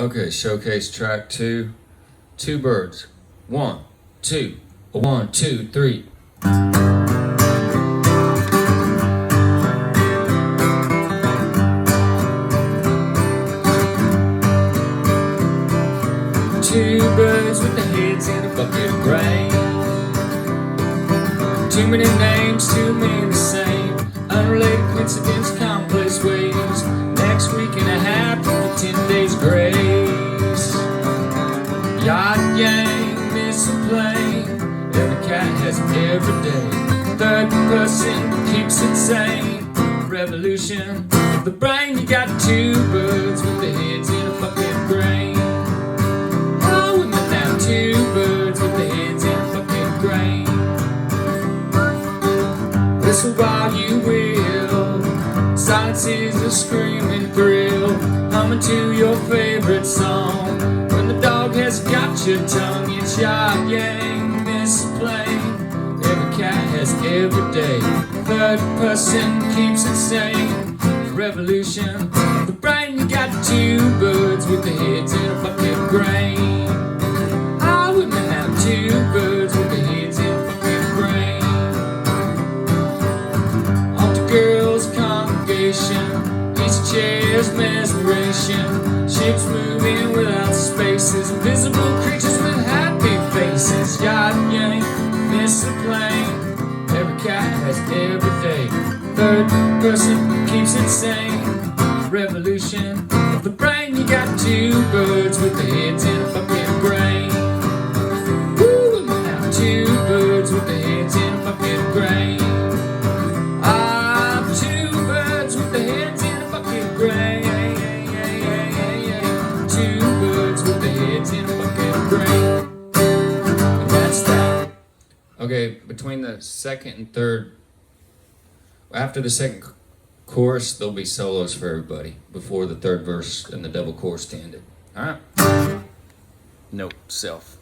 Okay, showcase track 2. Two birds. 1, 2. 1, 2, 3. Two birds with their heads in a bucket of grain. Too many names, too many the same. Unrelated coincidence, complex ways. Next week and a half, for 10 days grace. Yacht gang, miss a plane. Every cat has it every day. Third person keeps it sane. Revolution of the brain. You got two birds with their heads in a bucket of grain. Oh, women now, two birds with their heads in a bucket of grain. Whistle while you will. Silence is a screaming thrill. Humming to your favorite song. When the dog has got your tongue, it's yacht yang, miss a plane. Every cat has every day. Third person keeps it sane. Revolution of the brain. You got two birds with their heads in a bucket of grain. Ah, women now, two birds with their heads in a bucket of grain. Altar girls congregation, each chair's mesmeration. Ships moving without spaces, invisible creatures with happy faces. Yacht yank, miss a plane. Every cat has every day. Third person keeps it sane. Revolution of the brain. You got two birds with their heads in a bucket of grain. Woo! Now two birds with their heads in a bucket of grain. Ah, two birds with their heads in a bucket of grain. Two birds with their heads in a bucket of grain. And that's that. Okay, between the second and third, after the second chorus, there'll be solos for everybody before the third verse and the double chorus to end it. All right? Note self.